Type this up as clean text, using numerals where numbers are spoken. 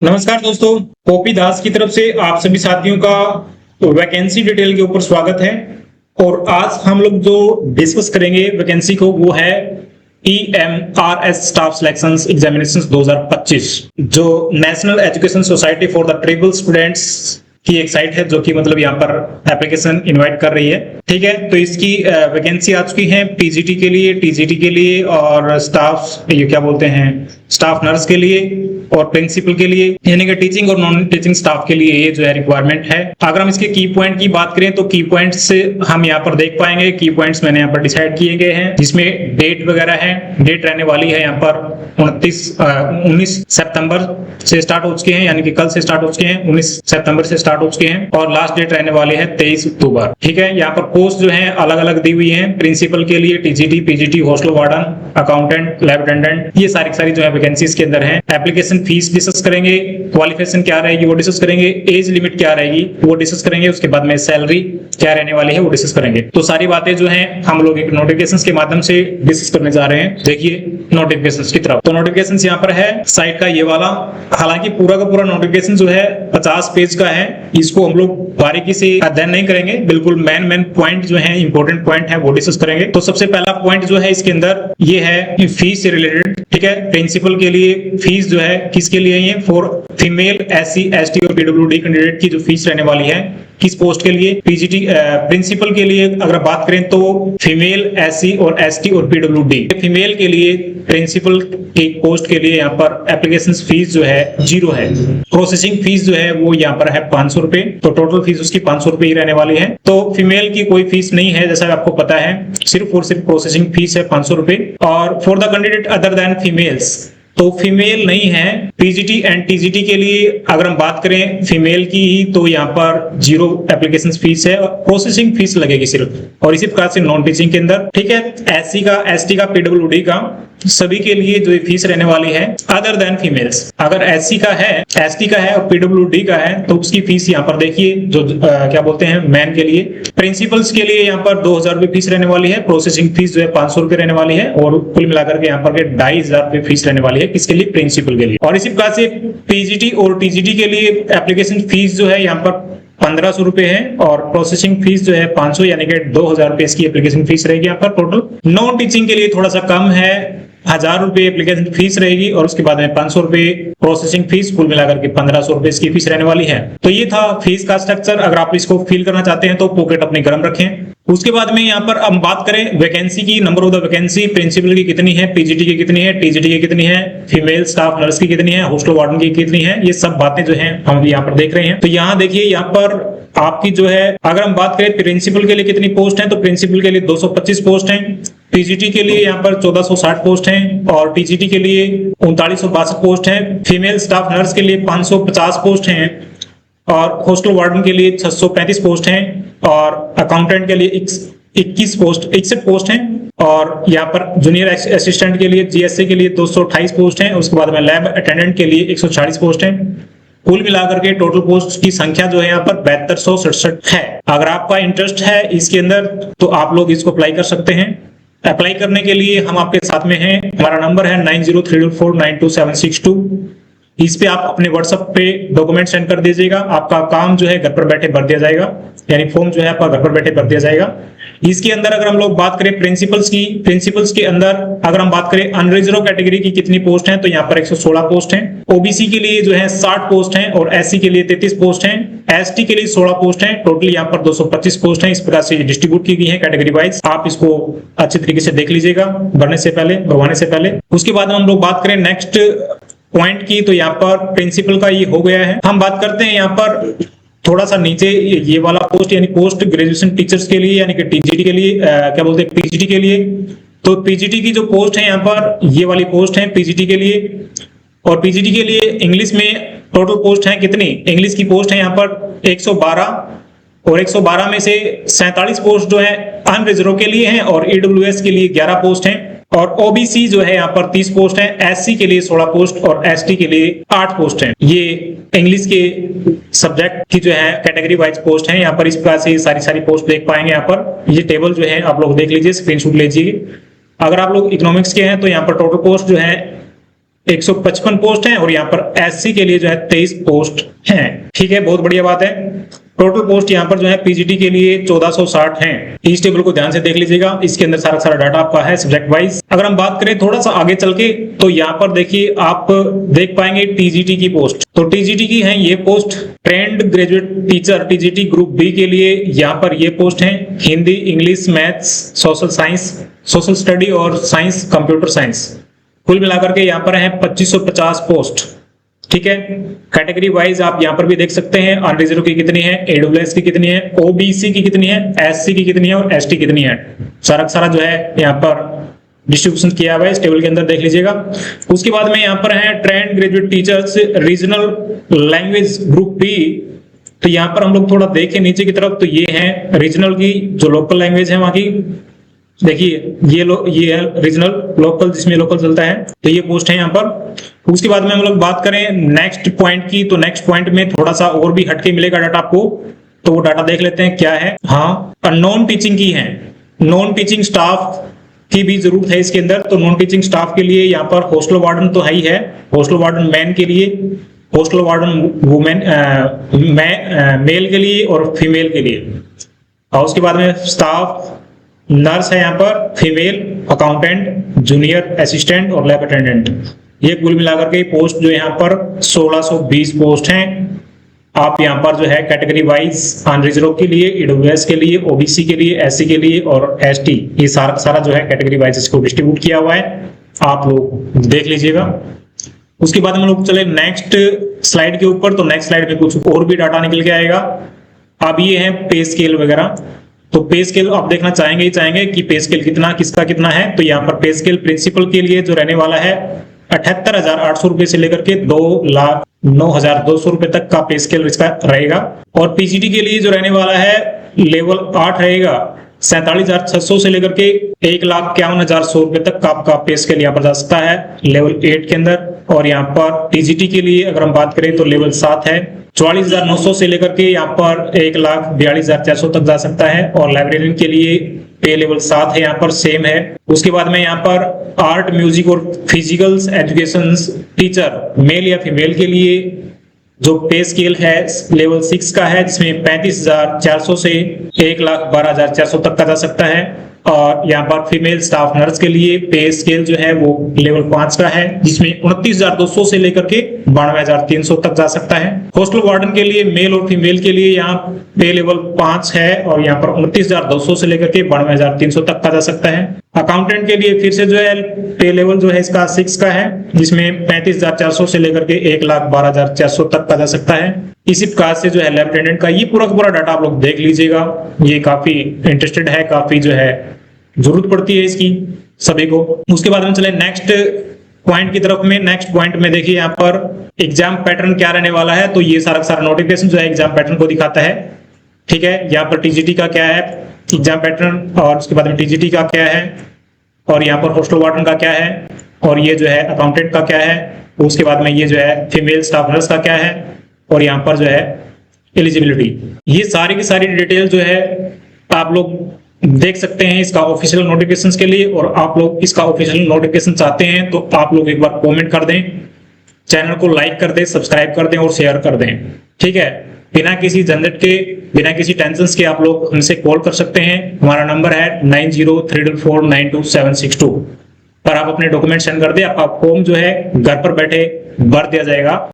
नमस्कार दोस्तों, पॉपी दास की तरफ से आप सभी साथियों का वैकेंसी डिटेल के ऊपर स्वागत है। और आज हम लोग जो डिस्कस करेंगे वैकेंसी को वो है EMRS स्टाफ सिलेक्शंस एग्जामिनेशंस 2025, जो national education society for the tribal students की एक साइट है, जो कि मतलब यहाँ पर एप्लीकेशन इनवाइट कर रही है। ठीक है, तो इसकी वैकेंसी आ चुकी है पीजीटी के लिए, टीजीटी के लिए और स्टाफ ये क्या बोलते हैं स्टाफ नर्स के लिए और प्रिंसिपल के लिए, यानी कि टीचिंग और नॉन टीचिंग स्टाफ के लिए ये जो है रिक्वायरमेंट है। अगर हम इसके की पॉइंट की बात करें तो की पॉइंट्स से हम यहाँ पर देख पाएंगे। की पॉइंट्स मैंने यहाँ पर डिसाइड किए गए हैं, जिसमें डेट वगैरह है। डेट रहने वाली है यहाँ पर 19 सितंबर से स्टार्ट हो चुके हैं, यानी कि कल से स्टार्ट हो चुके हैं, 19 सितंबर से स्टार्ट हो चुके हैं। और लास्ट डेट रहने वाली है 23 अक्टूबर। ठीक है, यहाँ पर पोस्ट जो है अलग अलग दी हुई है। प्रिंसिपल के लिए TGT, PGT, hostel warden, accountant, lab attendant, ये सारी जो है वैकेंसीज के अंदर है। एप्लीकेशन फीस डिस्कस करेंगे, क्वालिफिकेशन क्या रहेगी वो डिस्कस करेंगे, एज लिमिट क्या रहेगी वो डिस्कस करेंगे, उसके बाद में सैलरी क्या रहने वाली है वो डिस्कस करेंगे। तो सारी बातें जो हैं हम लोग एक नोटिफिकेशंस के माध्यम से डिस्कस करने जा रहे हैं। देखिए नोटिफिकेशंस की तरफ, तो नोटिफिकेशंस यहाँ पर है साइट का ये वाला। हालांकि पूरा का पूरा नोटिफिकेशन जो है 50 पेज का है। इसको हम लोग बारीकी से अध्ययन नहीं करेंगे, बिल्कुल मेन पॉइंट जो है, इंपॉर्टेंट पॉइंट है वो डिस्कस करेंगे। तो सबसे पहला पॉइंट जो है इसके अंदर ये है फीस से रिलेटेड। ठीक है, प्रिंसिपल के लिए फीस जो है किसके लिए है, फॉर फीमेल SC ST और PWD कैंडिडेट की जो फीस रहने वाली है किस पोस्ट के लिए, पीजीटी प्रिंसिपल के लिए अगर बात करें तो फीमेल SC और ST और PWD। फीमेल के लिए प्रिंसिपल की पोस्ट के लिए यहाँ पर एप्लीकेशन फीस जो है 0 है। प्रोसेसिंग फीस जो है वो यहाँ पर है 500 रुपए, तो टोटल फीस उसकी 500 रुपए ही रहने वाली है। तो फीमेल की कोई फीस नहीं है, जैसा आपको पता है, सिर्फ और सिर्फ प्रोसेसिंग फीस है 500 रुपए। और for the candidate other than females, तो फीमेल नहीं है। पीजीटी एंड टीजीटी के लिए अगर हम बात करें फीमेल की ही, तो यहाँ पर 0 एप्लीकेशन फीस है और प्रोसेसिंग फीस लगेगी सिर्फ। और इसी प्रकार से नॉन टीचिंग के अंदर, ठीक है, SC का, ST का, PWD का, सभी के लिए जो फीस रहने वाली है अदर देन फीमेल्स। अगर SC का है, ST का है और PWD का है तो उसकी फीस यहाँ पर देखिए, जो क्या बोलते हैं मैन के लिए। प्रिंसिपल्स के लिए यहाँ पर 2000 रुपए फीस रहने वाली है। प्रोसेसिंग फीस जो है 500 रुपए रहने वाली है और कुल मिलाकर के यहाँ पर 2500 रुपए फीस रहने वाली है किसके लिए, प्रिंसिपल के लिए। और इसी प्रकार से पीजीटी और टीजीटी के लिए एप्लीकेशन फीस जो है यहाँ पर 1500 रुपए है और प्रोसेसिंग फीस जो है 500, यानी कि 2000 रुपए इसकी एप्लीकेशन फीस रहेगी यहाँ पर टोटल। नॉन टीचिंग के लिए थोड़ा सा कम है, 1000 रुपए एप्लीकेशन फीस रहेगी और उसके बाद में 500 रुपए प्रोसेसिंग फीस, कुल मिलाकर के 1500 रुपए इसकी फीस रहने वाली है। तो ये था फीस का स्ट्रक्चर। अगर आप इसको फिल करना चाहते हैं तो पॉकेट अपनी गर्म रखें। उसके बाद में यहाँ पर हम बात करें वैकेंसी की, number of the vacancy, principal की कितनी है, पीजीटी की कितनी है, टीजीटी की कितनी है, फीमेल स्टाफ नर्स की कितनी है, हॉस्टल वार्डन की कितनी है, ये सब बातें जो हैं हम यहाँ पर देख रहे हैं। तो यहाँ देखिए, यहाँ पर आपकी जो है, अगर हम बात करें प्रिंसिपल के लिए कितनी पोस्ट है, तो प्रिंसिपल के लिए 225 पोस्ट है। पीजीटी के लिए यहाँ पर 1460 पोस्ट हैं और टीजीटी के लिए 3962 पोस्ट हैं। फीमेल स्टाफ नर्स के लिए 550 पोस्ट हैं और हॉस्टल वार्डन के लिए 635 पोस्ट हैं और अकाउंटेंट के लिए 61 पोस्ट हैं। और यहाँ पर जूनियर असिस्टेंट के लिए GSA के लिए 228 पोस्ट हैं। उसके बाद में लैब अटेंडेंट के लिए 140 पोस्ट हैं। कुल मिलाकर के टोटल पोस्ट की संख्या जो है यहाँ पर 7267 है। अगर आपका इंटरेस्ट है इसके अंदर तो आप लोग इसको अप्लाई कर सकते हैं। अप्लाई करने के लिए हम आपके साथ में हैं। हमारा नंबर है 9034922762। इस पे आप अपने व्हाट्सएप पे डॉक्यूमेंट सेंड कर दीजिएगा। आपका काम जो है घर पर बैठे भर दिया जाएगा, यानी फॉर्म जो है आपका घर पर बैठे भर दिया जाएगा। इसके अंदर अगर हम लोग बात करें प्रिंसिपल्स की, प्रिंसिपल्स के अंदर अगर हम बात करें अनरिजर्व कैटेगरी की कितनी पोस्ट हैं, तो यहाँ पर 116 पोस्ट हैं। ओबीसी के लिए जो है 60 पोस्ट हैं और SC के लिए 33 पोस्ट हैं। ST के लिए 16 पोस्ट हैं। टोटल यहाँ पर 225 पोस्ट हैं। इस प्रकार से डिस्ट्रीब्यूट की गई है कैटेगरी वाइज। आप इसको अच्छे तरीके से देख लीजिएगा भरने से पहले, भरवाने से पहले। उसके बाद हम लोग बात करें नेक्स्ट पॉइंट की, तो यहाँ पर प्रिंसिपल का ये हो गया है। हम बात करते हैं यहाँ पर थोड़ा सा नीचे ये वाला पोस्ट, यानी पोस्ट ग्रेजुएशन टीचर्स के लिए, यानी कि टीजीटी के लिए, क्या बोलते हैं पीजीटी के लिए। तो पीजीटी की जो पोस्ट है यहाँ पर ये वाली पोस्ट है पीजीटी के लिए। और पीजीटी के लिए इंग्लिश में टोटल पोस्ट है कितनी, इंग्लिश की पोस्ट है यहाँ पर 112 और 112 में से 47 पोस्ट जो है अनरिजर्व के लिए हैं और EWS के लिए 11 पोस्ट हैं। और ओबीसी जो है यहाँ पर 30 पोस्ट हैं, SC के लिए 16 पोस्ट और ST के लिए 8 पोस्ट हैं। ये इंग्लिश के सब्जेक्ट की जो है कैटेगरी वाइज पोस्ट है। यहाँ पर इस प्रकार से सारी पोस्ट देख पाएंगे। यहाँ पर ये टेबल जो है आप लोग देख लीजिए, स्क्रीनशॉट लीजिए। अगर आप लोग इकोनॉमिक्स के हैं तो यहाँ पर टोटल पोस्ट जो है 155 पोस्ट हैं और यहाँ पर एससी के लिए जो है 23 पोस्ट हैं। ठीक है, बहुत बढ़िया बात है। टोटल पोस्ट यहाँ पर जो है पीजीटी के लिए 1460 हैं। इस टेबल को ध्यान से देख लीजिएगा, इसके अंदर सारा डाटा आपका है सब्जेक्ट वाइज। अगर हम बात करें थोड़ा सा आगे चल के, तो यहाँ पर देखिए आप देख पाएंगे टीजीटी की पोस्ट। तो टीजीटी की है ये post, trained graduate teacher TGT group B के लिए यहाँ पर ये पोस्ट है। Hindi, English, maths, social science, social study और साइंस, कंप्यूटर साइंस, कुल मिलाकर के यहाँ पर है 2550 पोस्ट। ठीक है, कैटेगरी वाइज आप यहाँ पर भी देख सकते हैं अनरिजर्व की कितनी है, एडब्ल्यूएस की कितनी है, ओबीसी की कितनी है, एससी की कितनी है और एसटी कितनी है। सारा जो है यहाँ पर डिस्ट्रीब्यूशन किया हुआ है, इस टेबल के अंदर देख लीजिएगा। उसके बाद में यहाँ पर है trained graduate teachers regional language group B. तो यहाँ पर हम लोग थोड़ा देखें नीचे की तरफ, तो ये है रीजनल की जो लोकल लैंग्वेज है वहां की। देखिए ये है रीजनल लोकल, जिसमें लोकल चलता है, तो ये पोस्ट है यहाँ पर। उसके बाद में हम लोग बात करें नेक्स्ट पॉइंट की, तो नेक्स्ट पॉइंट में थोड़ा सा और भी हटके मिलेगा डाटा आपको, तो वो डाटा देख लेते हैं क्या है। हाँ, नॉन टीचिंग की है, नॉन टीचिंग स्टाफ की भी जरूरत है इसके अंदर। तो नॉन टीचिंग स्टाफ के लिए यहाँ पर हॉस्टल वार्डन तो है ही है, हॉस्टल वार्डन मैन के लिए, हॉस्टल वार्डन वुमेन मेल के लिए और फीमेल के लिए। और उसके बाद में स्टाफ नर्स है यहाँ पर, फीमेल अकाउंटेंट, जूनियर असिस्टेंट और लैब अटेंडेंट। ये कुल मिलाकर के पोस्ट जो यहाँ पर 1620 पोस्ट हैं। आप यहाँ पर जो है कैटेगरी वाइज अनरिजर्व के लिए, ईडब्ल्यूएस के लिए, ओबीसी के लिए, एससी के लिए और एसटी, ये सारा जो है कैटेगरी वाइज इसको डिस्ट्रीब्यूट किया हुआ है, आप लोग देख लीजिएगा। उसके बाद हम लोग चले नेक्स्ट स्लाइड के ऊपर, तो नेक्स्ट स्लाइड में कुछ और भी डाटा निकल के आएगा। अब ये है पे स्केल वगैरह, तो पे स्केल आप देखना चाहेंगे कि पे स्केल कितना किसका कितना है। तो यहाँ पर पे स्केल प्रिंसिपल के लिए जो रहने वाला है 78,800 रुपए से लेकर के 2,09,200 रुपए तक का पे स्केल इसका रहेगा। और पीजीटी के लिए जो रहने वाला है लेवल 8 रहेगा 47,600 से लेकर के 1,51,100 रुपए तक का आपका पे स्केल यहाँ पर जा सकता है लेवल 8 के अंदर। और यहाँ पर टीजीटी के लिए अगर हम बात करें तो लेवल 7 है, 44,900 से लेकर के यहाँ पर 1,42,400 तक जा सकता है। और लाइब्रेरियन के लिए पे लेवल 7 है, यहाँ पर सेम है। उसके बाद में यहाँ पर आर्ट, म्यूजिक और फिजिकल्स एजुकेशन टीचर मेल या फीमेल के लिए जो पे स्केल है लेवल 6 का है, जिसमें 35,400 से 1,12,400 तक का जा सकता है। और यहाँ पर फीमेल स्टाफ नर्स के लिए पे स्केल जो है वो लेवल 5 का है, जिसमें 29,200 से लेकर के 92,300 तक जा सकता है। हॉस्टल वार्डन के लिए मेल और फीमेल के लिए यहाँ पे लेवल 5 है और यहाँ पर 29,200 से लेकर के 92,300 तक का जा सकता है। अकाउंटेंट के लिए फिर से जो है पे लेवल जो है इसका 6 का है, जिसमें 35,400 से लेकर के 1,12,400 तक का जा सकता है। इसी प्रकार से जो है लैब अटेंडेंट का ये पूरा डाटा आप लोग देख लीजिएगा, ये काफी इंटरेस्टेड है, काफी जो है जरूरत पड़ती है इसकी सभी को। उसके बाद हम चले नेक्स्ट पॉइंट की तरफ में। नेक्स्ट पॉइंट में देखिए यहाँ पर एग्जाम पैटर्न क्या रहने वाला है, तो ये सारा नोटिफिकेशन जो है एग्जाम पैटर्न को दिखाता है। ठीक है, यहाँ पर टीजीटी का क्या है एग्जाम पैटर्न, और उसके बाद में टीजीटी का क्या है, और यहाँ पर हॉस्टल वार्डन का क्या है, और ये जो है अकाउंटेंट का क्या है, उसके बाद में ये जो है फीमेल स्टाफ नर्स का क्या है, और यहाँ पर जो है एलिजिबिलिटी। ये सारी की सारी डिटेल जो है आप लोग देख सकते हैं इसका ऑफिशियल नोटिफिकेशंस के लिए। और आप लोग इसका ऑफिशियल नोटिफिकेशन चाहते हैं तो आप लोग एक बार कमेंट कर दें, चैनल को लाइक कर दें, सब्सक्राइब कर दें और शेयर कर दें। ठीक है, बिना किसी झंझट के, बिना किसी टेंशन के आप लोग हमसे कॉल कर सकते हैं। हमारा नंबर है 9034492762 पर आप अपने डॉक्यूमेंट सेंड कर दें, आपका फॉर्म जो है घर पर बैठे भर दिया जाएगा।